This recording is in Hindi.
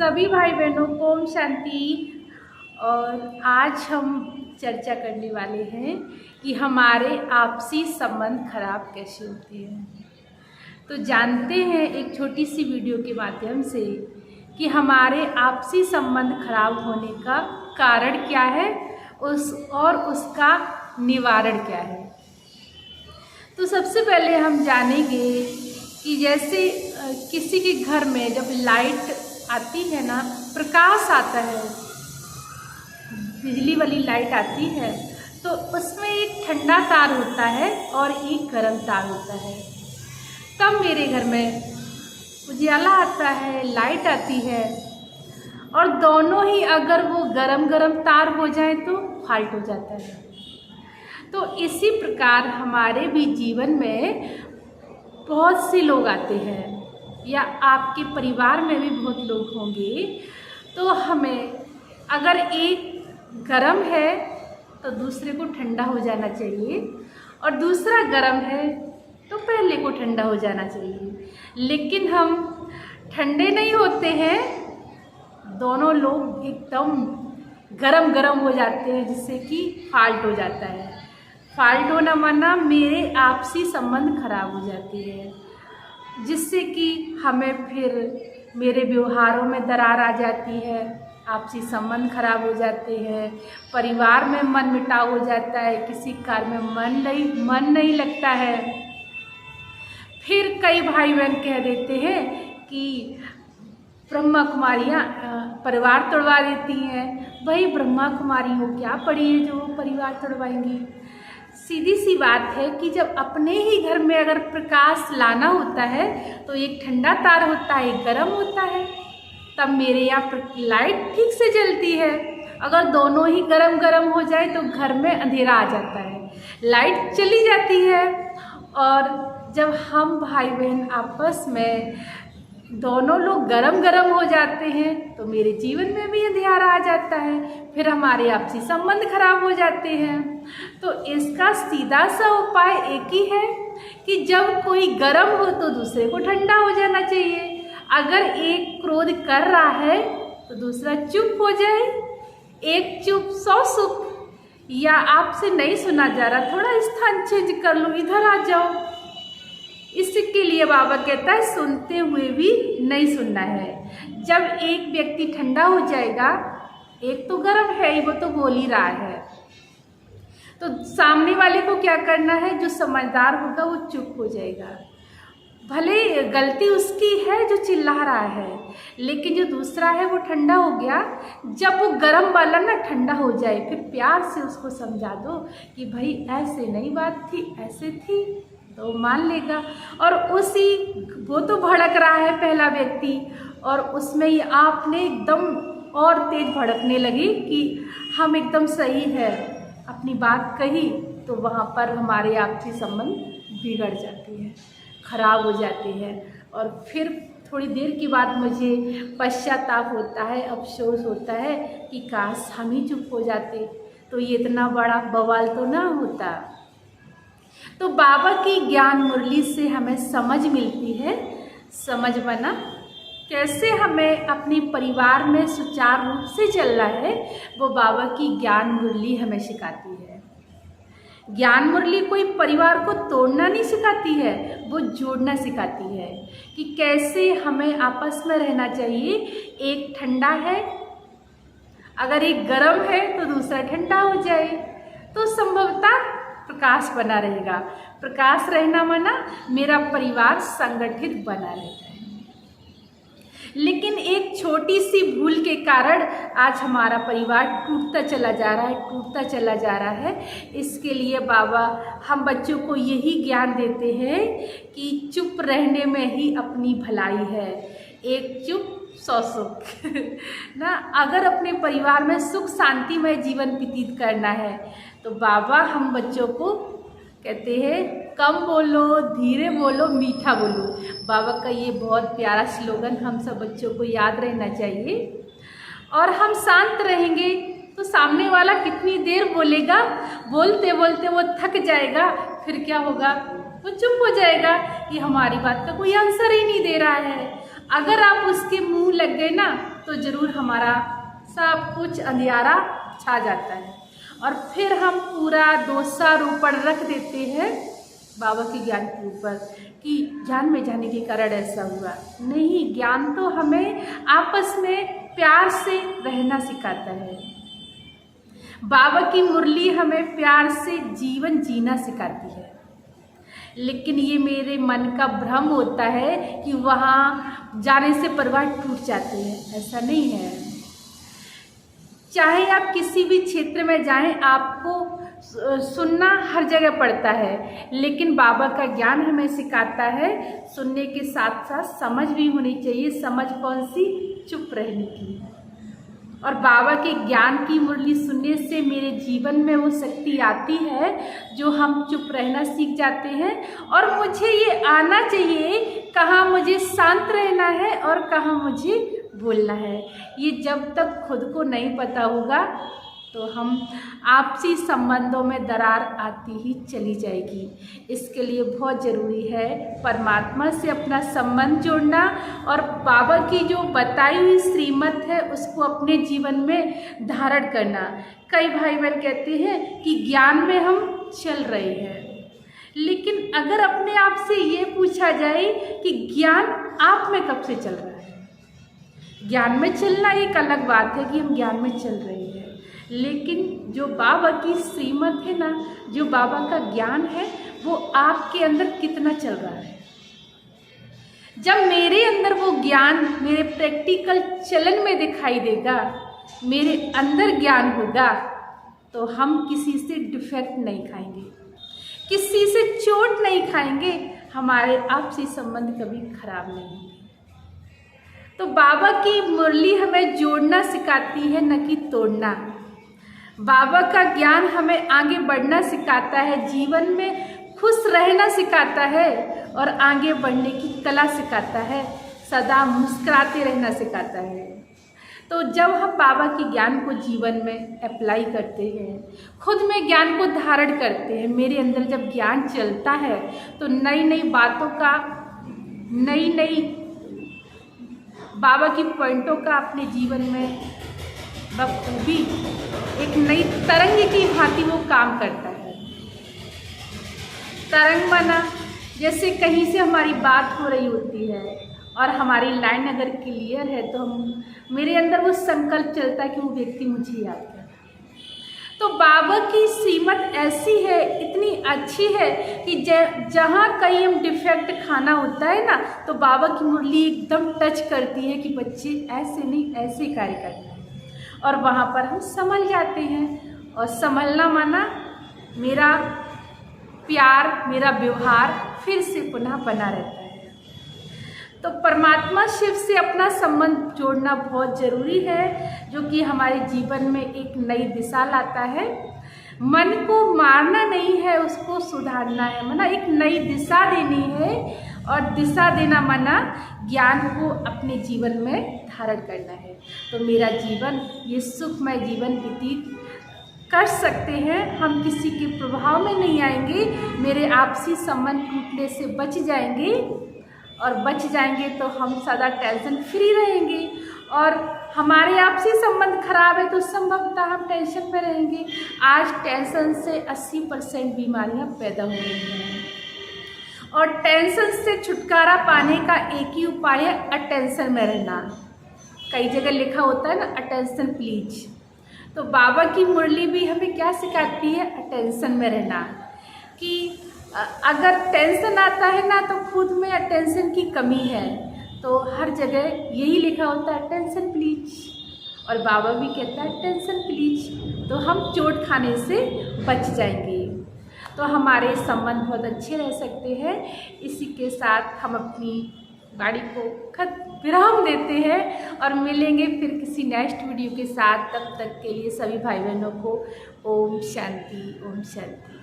सभी भाई बहनों को ओम शांति। और आज हम चर्चा करने वाले हैं कि हमारे आपसी संबंध खराब कैसे होते हैं। तो जानते हैं एक छोटी सी वीडियो के माध्यम से कि हमारे आपसी संबंध खराब होने का कारण क्या है और उसका निवारण क्या है। तो सबसे पहले हम जानेंगे कि जैसे किसी के घर में जब लाइट आती है ना, प्रकाश आता है, बिजली वाली लाइट आती है, तो उसमें एक ठंडा तार होता है और एक गर्म तार होता है। तब मेरे घर में उजाला आता है, लाइट आती है, और दोनों ही अगर वो गरम तार हो जाए तो फाल्ट हो जाता है। तो इसी प्रकार हमारे भी जीवन में बहुत से लोग आते हैं, या आपके परिवार में भी बहुत लोग होंगे। तो हमें अगर एक गरम है तो दूसरे को ठंडा हो जाना चाहिए, और दूसरा गरम है तो पहले को ठंडा हो जाना चाहिए। लेकिन हम ठंडे नहीं होते हैं, दोनों लोग एकदम गरम हो जाते हैं, जिससे कि फाल्ट हो जाता है। फाल्ट होना माना मेरे आपसी संबंध खराब हो जाती है, जिससे कि हमें फिर मेरे व्यवहारों में दरार आ जाती है, आपसी संबंध खराब हो जाते हैं, परिवार में मनमुटाव हो जाता है, किसी कार्य में मन नहीं लगता है। फिर कई भाई बहन कह देते हैं कि ब्रह्मा कुमारियाँ परिवार तोड़वा देती हैं। भाई ब्रह्मा कुमारी हो क्या पड़ी है जो परिवार तोड़वाएंगी। सीधी सी बात है कि जब अपने ही घर में अगर प्रकाश लाना होता है तो एक ठंडा तार होता है, एक गर्म होता है, तब मेरे यहाँ लाइट ठीक से जलती है। अगर दोनों ही गरम हो जाए तो घर में अंधेरा आ जाता है, लाइट चली जाती है। और जब हम भाई बहन आपस में दोनों लोग गरम हो जाते हैं तो मेरे जीवन में भी अंधेरा आ जाता है, फिर हमारे आपसी संबंध खराब हो जाते हैं। तो इसका सीधा सा उपाय एक ही है कि जब कोई गरम हो तो दूसरे को ठंडा हो जाना चाहिए। अगर एक क्रोध कर रहा है तो दूसरा चुप हो जाए। एक चुप 100 सुख। या आपसे नहीं सुना जा रहा, थोड़ा स्थान चेंज कर लो, इधर आ जाओ। इसके लिए बाबा कहता है सुनते हुए भी नहीं सुनना है। जब एक व्यक्ति ठंडा हो जाएगा, एक तो गर्म है ही, वो तो बोल ही रहा है, तो सामने वाले को क्या करना है, जो समझदार होगा वो चुप हो जाएगा। भले गलती उसकी है जो चिल्ला रहा है, लेकिन जो दूसरा है वो ठंडा हो गया। जब वो गर्म वाला ना ठंडा हो जाए, फिर प्यार से उसको समझा दो कि भाई ऐसे नहीं बात थी, ऐसे थी, तो मान लेगा। और वो तो भड़क रहा है पहला व्यक्ति, और उसमें ही आपने एकदम और तेज भड़कने लगी कि हम एकदम सही है, अपनी बात कही, तो वहाँ पर हमारे आपसी संबंध बिगड़ जाते हैं, खराब हो जाते हैं। और फिर थोड़ी देर के बाद मुझे पश्चाताप होता है, अफसोस होता है कि काश हम ही चुप हो जाते तो ये इतना बड़ा बवाल तो ना होता। तो बाबा की ज्ञान मुरली से हमें समझ मिलती है। समझ बना कैसे हमें अपने परिवार में सुचारू रूप से चलना है, वो बाबा की ज्ञान मुरली हमें सिखाती है। ज्ञान मुरली कोई परिवार को तोड़ना नहीं सिखाती है, वो जोड़ना सिखाती है कि कैसे हमें आपस में रहना चाहिए। एक ठंडा है, अगर एक गर्म है तो दूसरा ठंडा हो जाए, तो संभवतः प्रकाश बना रहेगा। प्रकाश रहना माना मेरा परिवार संगठित बना रहता है। लेकिन एक छोटी सी भूल के कारण आज हमारा परिवार टूटता चला जा रहा है। इसके लिए बाबा हम बच्चों को यही ज्ञान देते हैं कि चुप रहने में ही अपनी भलाई है। एक चुप 100 सुख ना। अगर अपने परिवार में सुख शांतिमय जीवन व्यतीत करना है तो बाबा हम बच्चों को कहते हैं कम बोलो, धीरे बोलो, मीठा बोलो। बाबा का ये बहुत प्यारा स्लोगन हम सब बच्चों को याद रहना चाहिए। और हम शांत रहेंगे तो सामने वाला कितनी देर बोलेगा, बोलते बोलते वो थक जाएगा, फिर क्या होगा, वो चुप हो जाएगा कि हमारी बात का कोई आंसर ही नहीं दे रहा है। अगर आप उसके मुंह लग गए ना ना तो ज़रूर हमारा सब कुछ अंधियारा छा जाता है और फिर हम पूरा दोषारोपण रख देते हैं बाबा के ज्ञान के ऊपर कि ज्ञान में जाने के कारण ऐसा हुआ। नहीं, ज्ञान तो हमें आपस में प्यार से रहना सिखाता है। बाबा की मुरली हमें प्यार से जीवन जीना सिखाती है। लेकिन ये मेरे मन का भ्रम होता है कि वहाँ जाने से परिवार टूट जाते हैं। ऐसा नहीं है। चाहे आप किसी भी क्षेत्र में जाएं, आपको सुनना हर जगह पड़ता है, लेकिन बाबा का ज्ञान हमें सिखाता है सुनने के साथ साथ समझ भी होनी चाहिए। समझ कौन सी? चुप रहने की। और बाबा के ज्ञान की मुरली सुनने से मेरे जीवन में वो शक्ति आती है जो हम चुप रहना सीख जाते हैं। और मुझे ये आना चाहिए कहाँ मुझे शांत रहना है और कहाँ मुझे बोलना है। ये जब तक खुद को नहीं पता होगा तो हम आपसी संबंधों में दरार आती ही चली जाएगी। इसके लिए बहुत ज़रूरी है परमात्मा से अपना संबंध जोड़ना और बाबा की जो बताई हुई श्रीमत है उसको अपने जीवन में धारण करना। कई भाई बहन कहते हैं कि ज्ञान में हम चल रहे हैं, लेकिन अगर अपने आप से ये पूछा जाए कि ज्ञान आप में कब से चल रहा है? ज्ञान में चलना एक अलग बात है कि हम ज्ञान में चल रहे हैं, लेकिन जो बाबा की श्रीमत है ना, जो बाबा का ज्ञान है, वो आपके अंदर कितना चल रहा है। जब मेरे अंदर वो ज्ञान मेरे प्रैक्टिकल चलन में दिखाई देगा, मेरे अंदर ज्ञान होगा, तो हम किसी से डिफेक्ट नहीं खाएंगे, किसी से चोट नहीं खाएंगे, हमारे आपसी संबंध कभी खराब नहीं होंगे। तो बाबा की मुरली हमें जोड़ना सिखाती है, न कि तोड़ना। बाबा का ज्ञान हमें आगे बढ़ना सिखाता है, जीवन में खुश रहना सिखाता है और आगे बढ़ने की कला सिखाता है, सदा मुस्कुराते रहना सिखाता है। तो जब हम बाबा के ज्ञान को जीवन में अप्लाई करते हैं, खुद में ज्ञान को धारण करते हैं, मेरे अंदर जब ज्ञान चलता है तो नई नई बातों का, नई नई बाबा की पॉइंटों का अपने जीवन में बखूबी एक नई तरंग की भांति वो काम करता है। तरंग माना जैसे कहीं से हमारी बात हो रही होती है और हमारी लाइन अगर क्लियर है तो मेरे अंदर वो संकल्प चलता है कि वो व्यक्ति मुझे याद करे। तो बाबा की श्रीमत ऐसी है, इतनी अच्छी है कि जहाँ कहीं हम डिफेक्ट खाना होता है ना, तो बाबा की मुरली एकदम टच करती है कि बच्चे ऐसे नहीं, ऐसे कार्य करते हैं, और वहाँ पर हम संभल जाते हैं। और संभलना माना मेरा प्यार, मेरा व्यवहार फिर से पुनः बना रहता है। तो परमात्मा शिव से अपना संबंध जोड़ना बहुत ज़रूरी है, जो कि हमारे जीवन में एक नई दिशा लाता है। मन को मारना नहीं है, उसको सुधारना है, माना एक नई दिशा देनी है। और दिशा देना माना ज्ञान को अपने जीवन में धारण करना है। तो मेरा जीवन ये सुखमय जीवन व्यतीत कर सकते हैं, हम किसी के प्रभाव में नहीं आएंगे, मेरे आपसी संबंध टूटने से बच जाएंगे, और बच जाएंगे तो हम सदा टेंशन फ्री रहेंगे। और हमारे आपसी संबंध खराब है तो संभवतः हम टेंशन में रहेंगे। आज टेंशन से 80% बीमारियां पैदा हो रही हैं, और टेंशन से छुटकारा पाने का एक ही उपाय है अटेंशन में रहना। कई जगह लिखा होता है ना, अटेंशन प्लीज। तो बाबा की मुरली भी हमें क्या सिखाती है? अटेंशन में रहना। कि अगर टेंशन आता है ना तो खुद में अटेंशन की कमी है, तो हर जगह यही लिखा होता है अटेंशन प्लीज, और बाबा भी कहता है अटेंशन प्लीज, तो हम चोट खाने से बच जाएंगे। तो हमारे संबंध बहुत अच्छे रह सकते हैं। इसी के साथ हम अपनी गाड़ी को विराम देते हैं और मिलेंगे फिर किसी नेक्स्ट वीडियो के साथ। तब तक के लिए सभी भाई बहनों को ओम शांति, ओम शांति।